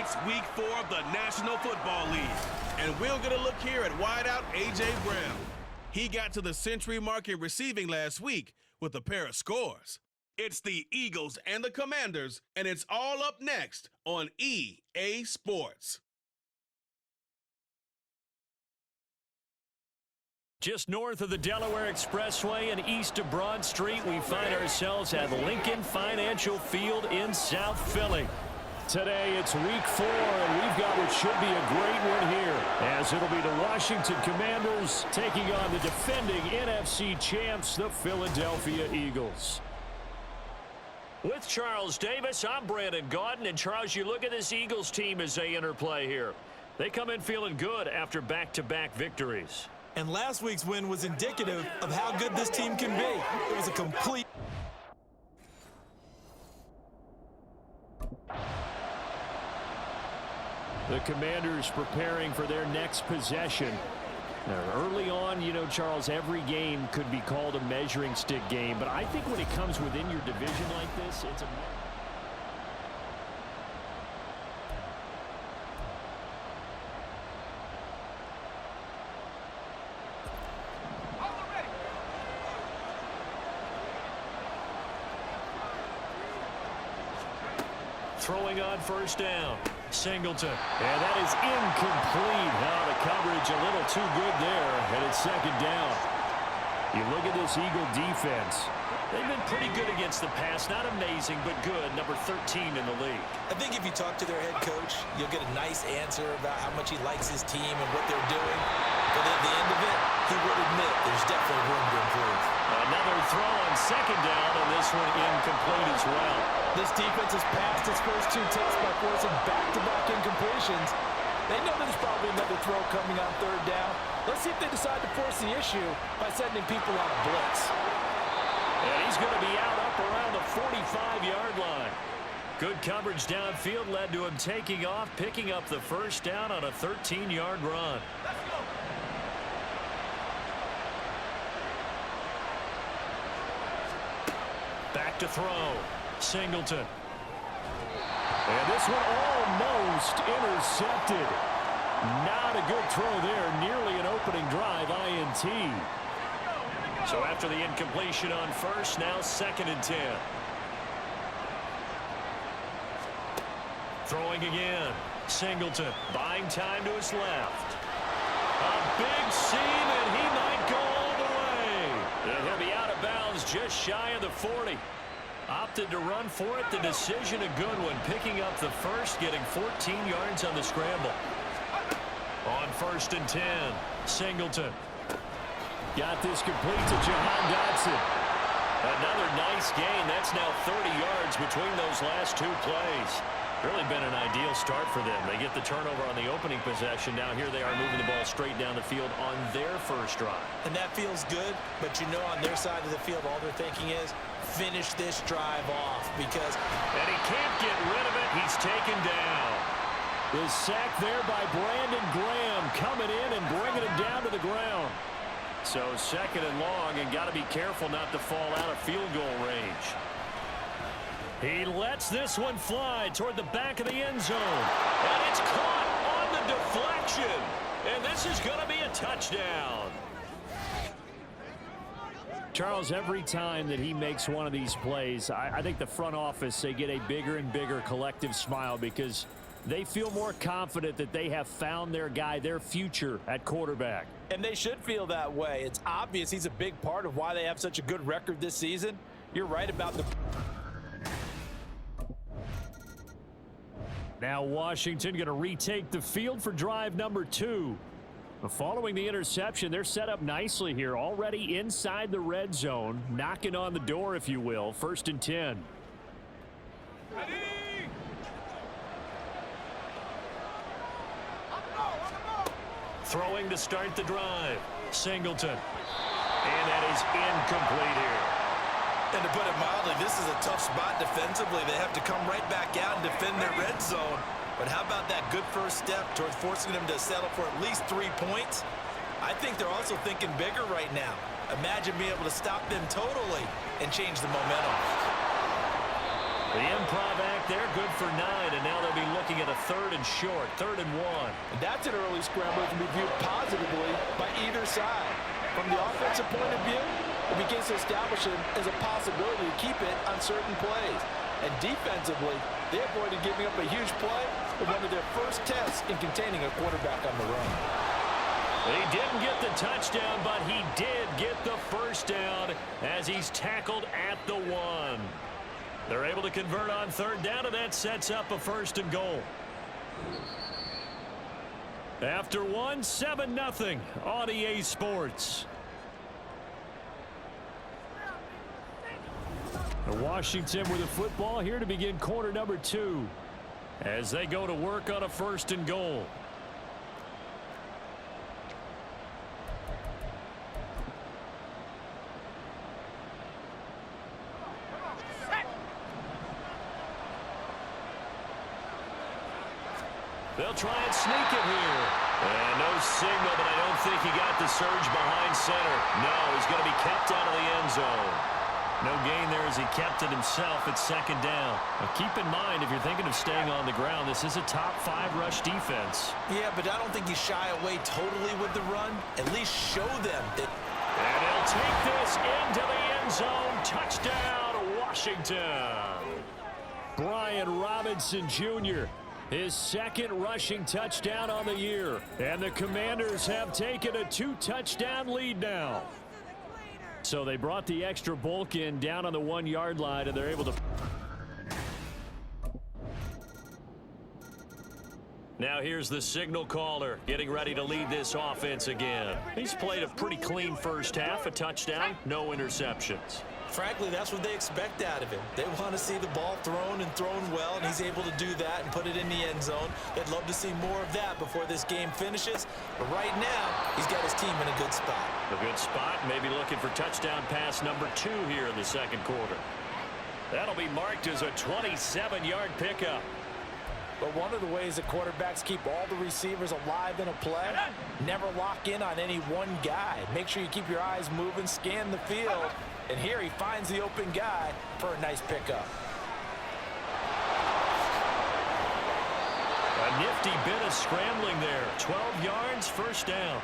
It's week 4 of the National Football League, and we'll get a look here at wideout A.J. Brown. He got to the century mark in receiving last week with a pair of scores. It's the Eagles and the Commanders, and it's all up next on EA Sports. Just north of the Delaware Expressway and east of Broad Street, we find ourselves at Lincoln Financial Field in South Philly. Today, it's week 4, and we've got what should be a great win here, as it'll be the Washington Commanders taking on the defending NFC champs, the Philadelphia Eagles. With Charles Davis, I'm Brandon Gaudin, and Charles, you look at this Eagles team as they interplay here. They come in feeling good after back-to-back victories. And last week's win was indicative of how good this team can be. It was a complete... The Commanders preparing for their next possession. Now, early on, you know, Charles, every game could be called a measuring stick game, but I think when it comes within your division like this, it's a... Throwing on first down. Singleton. And that is incomplete. Now the coverage a little too good there, and it's second down. You look at this Eagle defense. They've been pretty good against the pass. Not amazing, but good. Number 13 in the league. I think if you talk to their head coach, you'll get a nice answer about how much he likes his team and what they're doing. But at the end of it, he would admit there's definitely room to improve. Another throw on second down, and this one incomplete as well. This defense has passed its first 2 tests by forcing back-to-back incompletions. They know there's probably another throw coming on third down. Let's see if they decide to force the issue by sending people on a blitz. And he's going to be out up around the 45-yard line. Good coverage downfield led to him taking off, picking up the first down on a 13-yard run. Back to throw. Singleton. And this one almost intercepted. Not a good throw there. Nearly an opening drive INT. So after the incompletion on first, now 2nd and 10. Throwing again. Singleton buying time to his left. A big seam, and he might go all the way. And he'll be out of bounds just shy of the 40. Opted to run for it. The decision a good one. Picking up the first, getting 14 yards on the scramble. On 1st and 10, Singleton. Got this complete to Jahan Dotson. Another nice gain. That's now 30 yards between those last 2 plays. Really been an ideal start for them. They get the turnover on the opening possession. Now here they are moving the ball straight down the field on their first drive. And that feels good, but you know on their side of the field all they're thinking is finish this drive off because... And he can't get rid of it. He's taken down. The sack there by Brandon Graham coming in and bringing him down to the ground. So 2nd and long, and got to be careful not to fall out of field goal range. He lets this one fly toward the back of the end zone. And it's caught on the deflection. And this is going to be a touchdown. Charles, every time that he makes one of these plays, I think the front office, they get a bigger and bigger collective smile because they feel more confident that they have found their guy, their future at quarterback. And they should feel that way. It's obvious he's a big part of why they have such a good record this season. You're right about the... Now Washington going to retake the field for drive number 2. Following the interception, they're set up nicely here, already inside the red zone, knocking on the door, if you will. 1st and 10. Ready? Throwing to start the drive. Singleton. And that is incomplete here. And to put it mildly, this is a tough spot defensively. They have to come right back out and defend their red zone. But how about that good first step towards forcing them to settle for at least 3 points? I think they're also thinking bigger right now. Imagine being able to stop them totally and change the momentum. The improv act there, good for 9, and now they'll be looking at a 3rd and short, 3rd and 1. And that's an early scramble that can be viewed positively by either side. From the offensive point of view, it begins to establish it as a possibility to keep it on certain plays. And defensively, they avoided giving up a huge play with one of their first tests in containing a quarterback on the run. He didn't get the touchdown, but he did get the first down as he's tackled at the 1. They're able to convert on 3rd down, and that sets up a 1st and goal. After 1, 7-0 on EA Sports. Washington with the football here to begin quarter number 2 as they go to work on a 1st and goal. They'll try and sneak it here. And no signal, but I don't think he got the surge behind center. No, he's going to be kept out of the end zone. No gain there as he kept it himself at 2nd down. Now keep in mind, if you're thinking of staying on the ground, this is a top 5 rush defense. Yeah, but I don't think you shy away totally with the run. At least show them that. And he'll take this into the end zone. Touchdown, Washington. Brian Robinson Jr., his 2nd rushing touchdown on the year. And the Commanders have taken a 2-touchdown lead now. So they brought the extra bulk in down on the 1-yard line, and they're able to. Now here's the signal caller getting ready to lead this offense again. He's played a pretty clean first half, a touchdown, no interceptions. Frankly, that's what they expect out of him. They want to see the ball thrown and thrown well, and he's able to do that and put it in the end zone. They'd love to see more of that before this game finishes. But right now, he's got his team in a good spot. A good spot, maybe looking for touchdown pass number 2 here in the 2nd quarter. That'll be marked as a 27-yard pickup. But one of the ways that quarterbacks keep all the receivers alive in a play, never lock in on any one guy. Make sure you keep your eyes moving, scan the field. And here he finds the open guy for a nice pickup. A nifty bit of scrambling there. 12 yards, 1st down.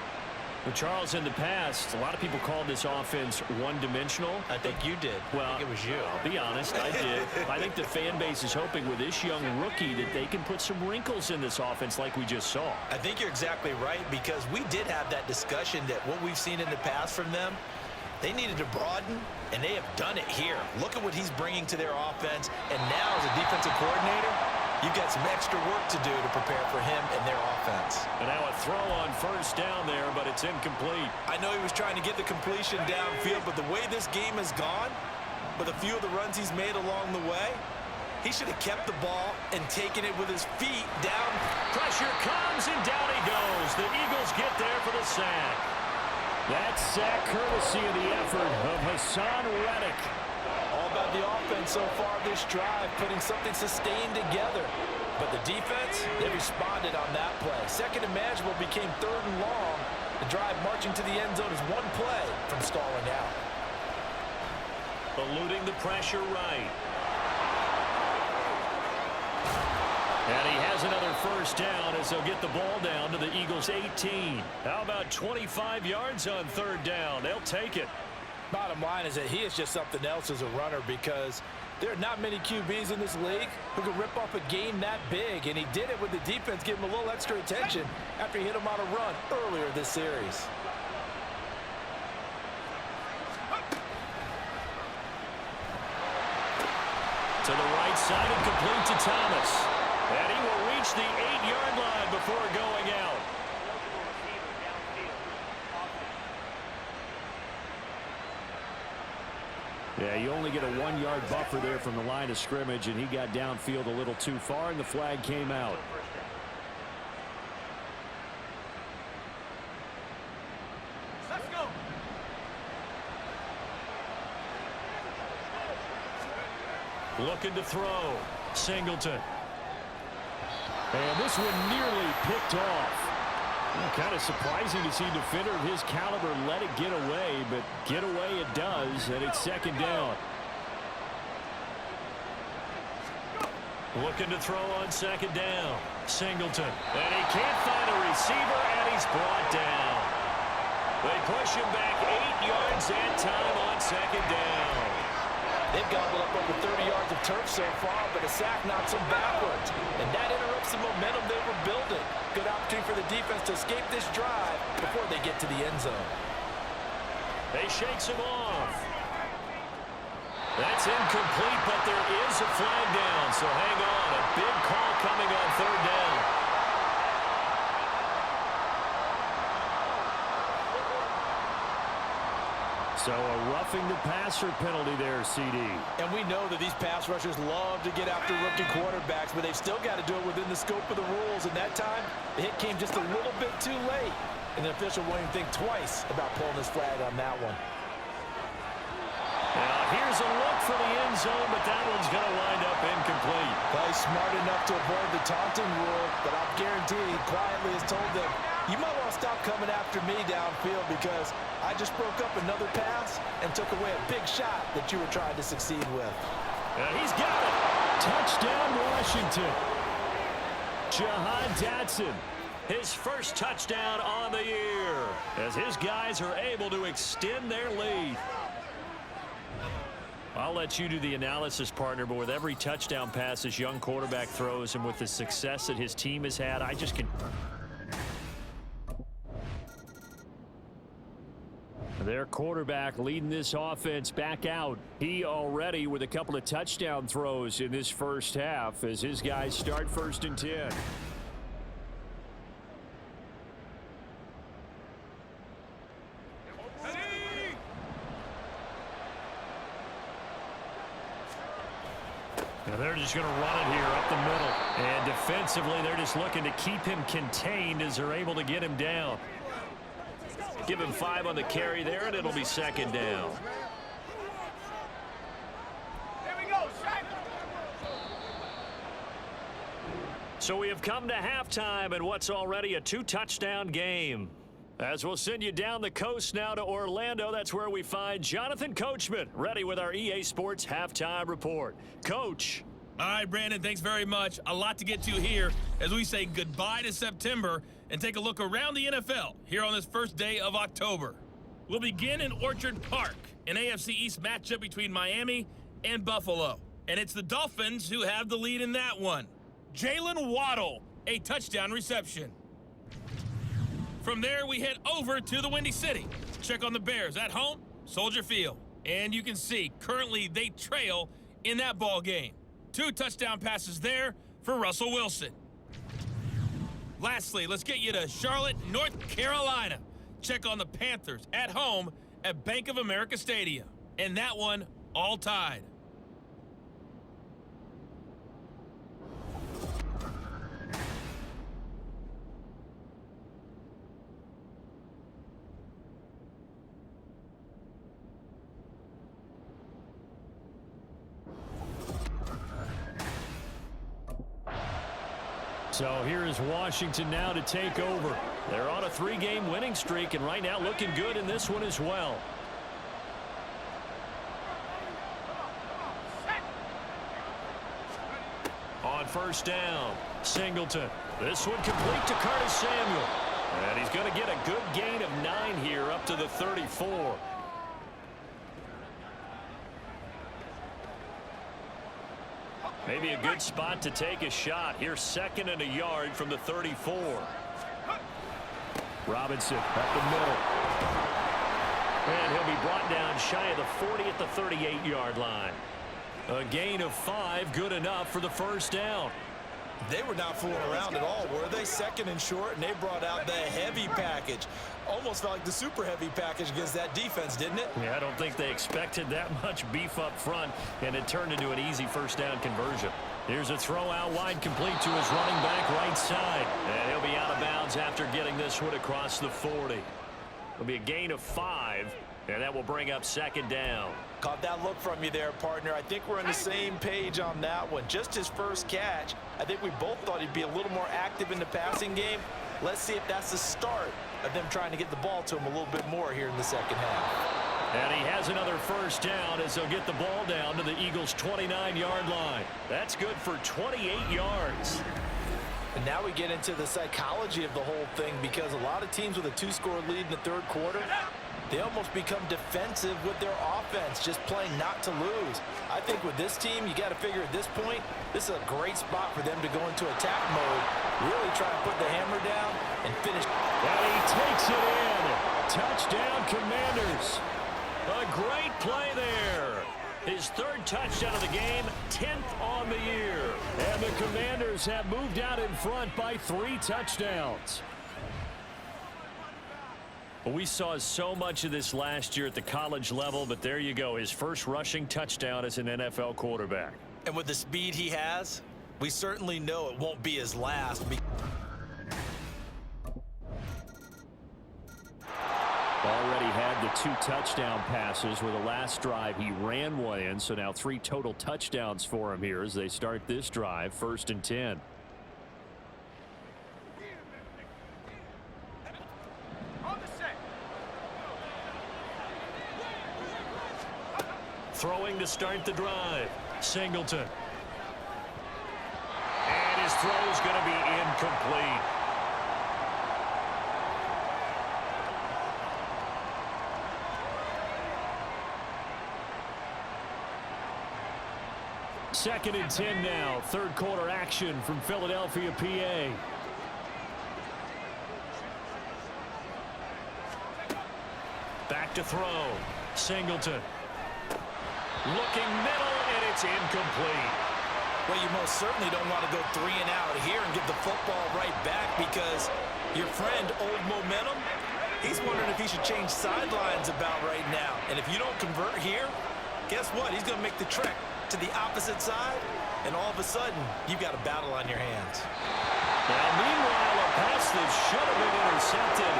Well, Charles, in the past, a lot of people called this offense one-dimensional. I think you did. Well, I think it was you. I'll be honest, I did. I think the fan base is hoping with this young rookie that they can put some wrinkles in this offense like we just saw. I think you're exactly right, because we did have that discussion that what we've seen in the past from them, they needed to broaden, and they have done it here. Look at what he's bringing to their offense, and now as a defensive coordinator, you've got some extra work to do to prepare for him and their offense. And now a throw on 1st down there, but it's incomplete. I know he was trying to get the completion downfield, but the way this game has gone, with a few of the runs he's made along the way, he should have kept the ball and taken it with his feet down. Pressure comes, and down he goes. The Eagles get there for the sack. That sack courtesy of the effort of Hassan Reddick. All about the offense so far this drive, putting something sustained together. But the defense, they responded on that play. 2nd and manageable became 3rd and long. The drive marching to the end zone is one play from stalling out. Eluding the pressure right. And he has another 1st down as they'll get the ball down to the Eagles' 18. How about 25 yards on 3rd down? They'll take it. Bottom line is that he is just something else as a runner, because there are not many QBs in this league who can rip off a game that big, and he did it with the defense giving him a little extra attention after he hit him on a run earlier this series. To the right side and complete to Thomas. And he will reach the 8-yard line before going out. Yeah, you only get a 1-yard buffer there from the line of scrimmage, and he got downfield a little too far, and the flag came out. Let's go. Looking to throw. Singleton. And this one nearly picked off. Kind of surprising to see a defender of his caliber let it get away, but get away it does, and it's 2nd down. Looking to throw on second down. Singleton. And he can't find a receiver, and he's brought down. They push him back 8 yards and time on second down. They've gobbled up over 30 yards of turf so far, but a sack knocks them backwards. And that interrupts the momentum they were building. Good opportunity for the defense to escape this drive before they get to the end zone. They shakes him off. That's incomplete, but there is a flag down, so hang on. A big call coming on third down. So a roughing the passer penalty there, CD. And we know that these pass rushers love to get after rookie quarterbacks, but they've still got to do it within the scope of the rules. And that time, the hit came just a little bit too late. And the official won't even think twice about pulling this flag on that one. Now here's a look for the end zone, but that one's going to wind up incomplete. Well, he's smart enough to avoid the taunting rule, but I'll guarantee he quietly has told them, you might want to stop coming after me downfield because I just broke up another pass and took away a big shot that you were trying to succeed with. He's got it. Touchdown, Washington. Jahan Dotson, his first touchdown on the year, as his guys are able to extend their lead. I'll let you do the analysis, partner, but with every touchdown pass this young quarterback throws and with the success that his team has had, I just can... Their quarterback leading this offense back out. He already with a couple of touchdown throws in this first half as his guys start 1st and 10. Now they're just going to run it here up the middle. And defensively, they're just looking to keep him contained as they're able to get him down. Give him 5 on the carry there, and it'll be second down. Here we go, Shaq. So we have come to halftime in what's already a 2-touchdown game. As we'll send you down the coast now to Orlando, that's where we find Jonathan Coachman, ready with our EA Sports Halftime Report. Coach. All right, Brandon, thanks very much. A lot to get to here as we say goodbye to September and take a look around the NFL here on this first day of October. We'll begin in Orchard Park, an AFC East matchup between Miami and Buffalo. And it's the Dolphins who have the lead in that one. Jalen Waddle, a touchdown reception. From there, we head over to the Windy City. Check on the Bears at home, Soldier Field. And you can see, currently they trail in that ball game. 2 touchdown passes there for Russell Wilson. Lastly, let's get you to Charlotte, North Carolina. Check on the Panthers at home at Bank of America Stadium. And that one all tied. So here is Washington now to take over. They're on a 3-game winning streak, and right now looking good in this one as well. On 1st down, Singleton. This one complete to Curtis Samuel. And he's going to get a good gain of 9 here up to the 34. Maybe a good spot to take a shot. Here's 2nd and a yard from the 34. Robinson up the middle. And he'll be brought down shy of the 40 at the 38-yard line. A gain of 5, good enough for the 1st down. They were not fooling around at all, were they? 2nd and short, and they brought out the heavy package. Almost felt like the super heavy package against that defense, didn't it? Yeah, I don't think they expected that much beef up front, and it turned into an easy 1st down conversion. Here's a throw out wide complete to his running back right side. And he'll be out of bounds after getting this one across the 40. It'll be a gain of 5, and that will bring up 2nd down. Caught that look from you there, partner. I think we're on the same page on that one. Just his first catch. I think we both thought he'd be a little more active in the passing game. Let's see if that's the start of them trying to get the ball to him a little bit more here in the 2nd half. And he has another first down as they'll get the ball down to the Eagles' 29-yard line. That's good for 28 yards. And now we get into the psychology of the whole thing, because a lot of teams with a 2-score lead in the third quarter, they almost become defensive with their offense, just playing not to lose. I think with this team, you got to figure at this point, this is a great spot for them to go into attack mode, really try and put the hammer down and finish. And he takes it in. Touchdown, Commanders. A great play there. His third touchdown of the game, 10th on the year. And the Commanders have moved out in front by 3 touchdowns. Well, we saw so much of this last year at the college level, but there you go. His first rushing touchdown as an NFL quarterback. And with the speed he has, we certainly know it won't be his last. Already had the 2 touchdown passes where the last drive he ran one in, so now 3 total touchdowns for him here as they start this drive, 1st and 10. Throwing to start the drive, Singleton. And his throw's going to be incomplete. Second and 10 now. Third quarter action from Philadelphia, PA. Back to throw. Singleton. Looking middle, and it's incomplete. Well, you most certainly don't want to go 3 and out here and give the football right back, because your friend, Old Momentum, he's wondering if he should change sidelines about right now. And if you don't convert here, guess what? He's going to make the trek to the opposite side, and all of a sudden, you've got a battle on your hands. Now, meanwhile, a pass that should have been intercepted,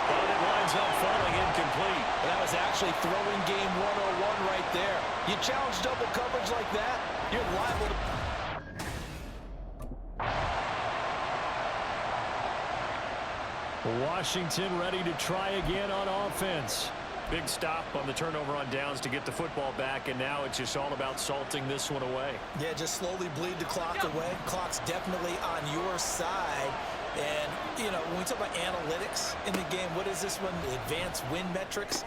but it winds up falling incomplete. That was actually throwing game 101 right there. You challenge double coverage like that, you're liable to... Washington ready to try again on offense. Big stop on the turnover on downs to get the football back, and now it's just all about salting this one away. Yeah, just slowly bleed the clock away. Clock's definitely on your side. And, you know, when we talk about analytics in the game, what is this one? The advanced win metrics?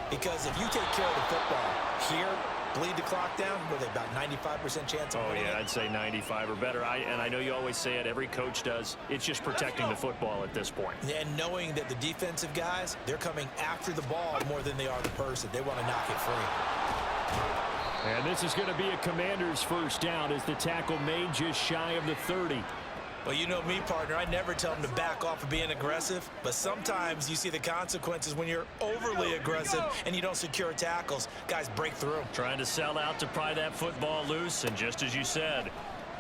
Because if you take care of the football here, bleed the clock down, were they about 95% chance of winning? Oh, yeah, I'd say 95 or better. And I know you always say it, every coach does. It's just protecting the football at this point. And knowing that the defensive guys, they're coming after the ball more than they are the person. They want to knock it free. And this is going to be a Commander's first down as the tackle made just shy of the 30. Well, you know me, partner. I never tell them to back off of being aggressive, but sometimes you see the consequences when you're overly aggressive and you don't secure tackles. Guys break through. Trying to sell out to pry that football loose, and just as you said,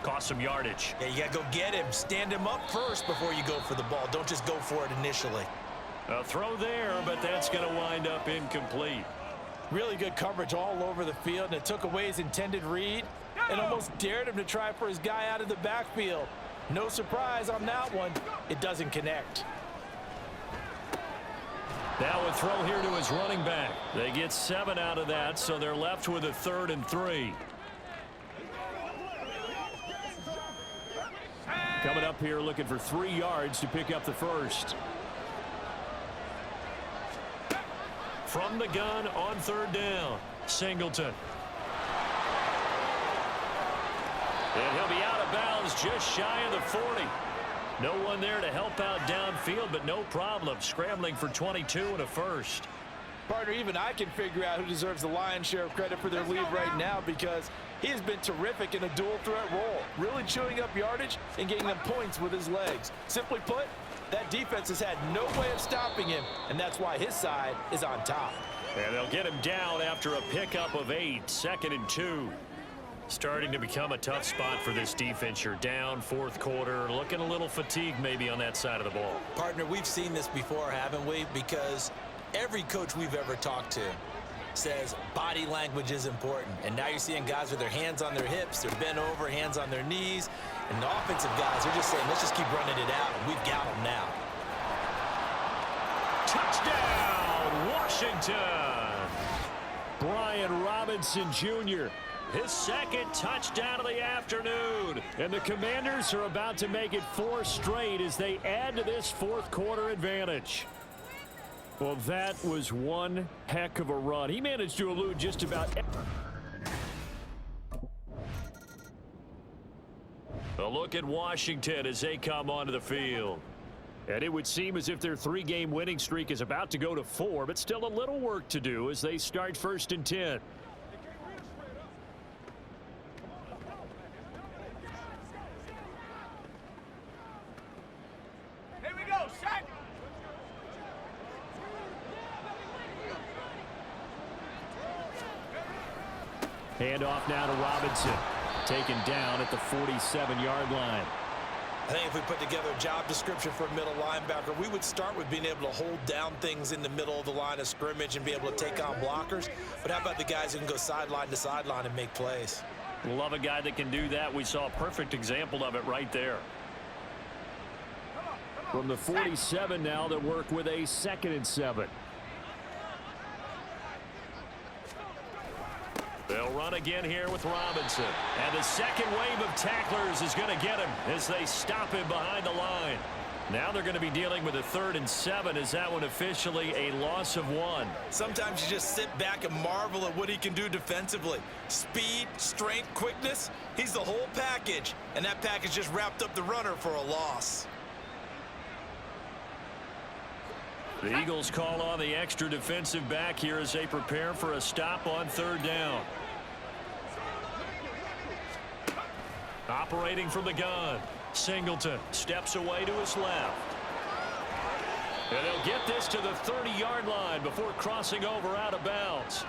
cost some yardage. Yeah, you got to go get him. Stand him up first before you go for the ball. Don't just go for it initially. A throw there, but that's going to wind up incomplete. Really good coverage all over the field, and it took away his intended read and almost dared him to try for his guy out of the backfield. No surprise on that one. It doesn't connect. Now a throw here to his running back. They get 7 out of that, so they're left with a 3rd and 3. Coming up here looking for 3 yards to pick up the first. From the gun on 3rd down, Singleton. And he'll be out of bounds just shy of the 40. No one there to help out downfield, but no problem. Scrambling for 22 and a first. Partner, even I can figure out who deserves the lion's share of credit for their lead right now, because he has been terrific in a dual threat role, really chewing up yardage and getting them points with his legs. Simply put, that defense has had no way of stopping him, and that's why his side is on top. And they'll get him down after a pickup of 8, 2nd and 2. Starting to become a tough spot for this defense. You're down 4th quarter, looking a little fatigued maybe on that side of the ball. Partner, we've seen this before, haven't we? Because every coach we've ever talked to says body language is important. And now you're seeing guys with their hands on their hips, they're bent over, hands on their knees. And the offensive guys are just saying, let's just keep running it out, and we've got them now. Touchdown, Washington! Brian Robinson Jr., his second touchdown of the afternoon. And the Commanders are about to make it 4 straight as they add to this fourth quarter advantage. Well, that was one heck of a run. He managed to elude just about a look at Washington as they come onto the field. And it would seem as if their 3-game winning streak is about to go to 4, but still a little work to do as they start 1st and 10. Here we go, shot. Handoff now to Robinson. Taken down at the 47-yard line. I think if we put together a job description for a middle linebacker, we would start with being able to hold down things in the middle of the line of scrimmage and be able to take on blockers. But how about the guys who can go sideline to sideline and make plays? Love a guy that can do that. We saw a perfect example of it right there. From the 47 now, they work with a 2nd and 7. They'll run again here with Robinson. And the second wave of tacklers is going to get him as they stop him behind the line. Now they're going to be dealing with a 3rd and 7 as that one officially a loss of 1. Sometimes you just sit back and marvel at what he can do defensively. Speed, strength, quickness, he's the whole package. And that package just wrapped up the runner for a loss. The Eagles call on the extra defensive back here as they prepare for a stop on 3rd down. Operating from the gun, Singleton steps away to his left. And he'll get this to the 30-yard line before crossing over out of bounds.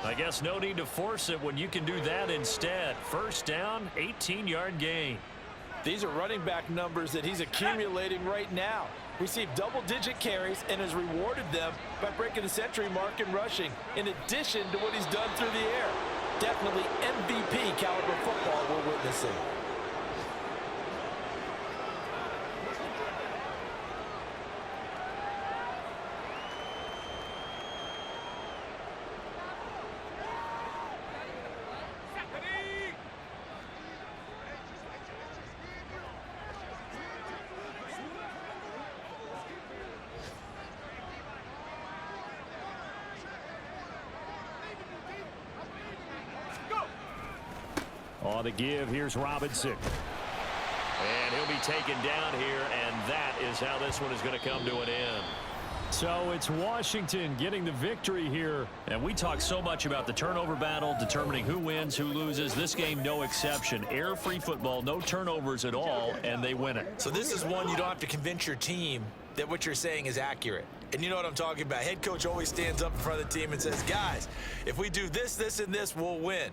I guess no need to force it when you can do that instead. 1st down, 18-yard gain. These are running back numbers that he's accumulating right now. Received double-digit carries and has rewarded them by breaking the century mark in rushing, in addition to what he's done through the air. Definitely MVP caliber football we're witnessing. On the give, here's Robinson. And he'll be taken down here, and that is how this one is going to come to an end. So it's Washington getting the victory here. And we talk so much about the turnover battle, determining who wins, who loses. This game, no exception. Error-free football, no turnovers at all, and they win it. So this is one you don't have to convince your team that what you're saying is accurate. And you know what I'm talking about. Head coach always stands up in front of the team and says, guys, if we do this, this, and this, we'll win.